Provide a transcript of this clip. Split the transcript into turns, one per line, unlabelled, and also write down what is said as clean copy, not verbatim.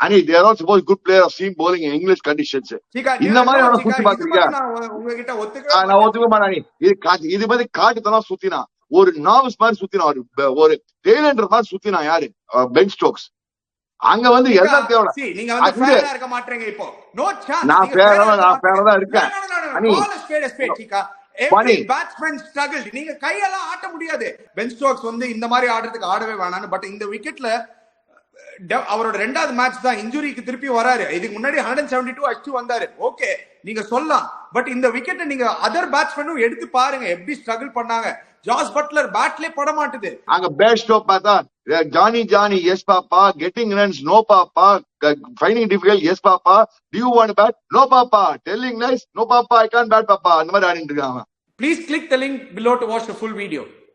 and they are not supposed good player of seam bowling in English conditions. இந்த மாதிரி அவனை சுத்தி பாத்துருக்கியா? நான் ஒத்துக்க மாட்டேன். இது மாதிரி காட்டுத்தனம் சுத்தினா, ஒரு நாவஸ் மாதிரி சுத்தினா, ஒரு டெய்லண்டர் மாதிரி சுத்தினா யாரு? Ben Stokes. அங்க வந்து எல்லாம் தேவை.
நீங்க வந்து ஃபேரா இருக்க மாட்டீங்க இப்போ. No chance.
நான் ஃபேரா தான் இருக்கேன்.
Every batsman struggled. நீங்க கையெல்லாம் ஆட்ட முடியாது. பென் ஸ்டோக்ஸ் வந்து இந்த மாதிரி ஆடுறதுக்கு ஆடவே வேணான்னு. பட் இந்த விக்கெட்ல அவரோட ரெண்டாவது மேட்ச் தான் இன்ஜுரிக்கு திருப்பி வராரு. இதுக்கு முன்னாடி 172 அடிச்சு வந்தாரு. ஓகே, நீங்க சொல்லலாம். பட் இந்த விக்கெட்டை நீங்க அதர் பேட்ஸ்மேனும் எடுத்து பாருங்க எப்படி ஸ்ட்ரகிள் பண்ணாங்க. ஜாஸ் பட்லர் பேட்லே பட மாட்டுது.
அங்க பேட் ஸ்டோக் பார்த்தா Johnny yes papa, getting runs no papa, finding difficult yes papa, do you want bat no papa, telling nice no papa, I can't bad பாப்பா, அந்த மாதிரி ஆடிட்டு இருக்காங்க.
Please click the link below to watch the full video.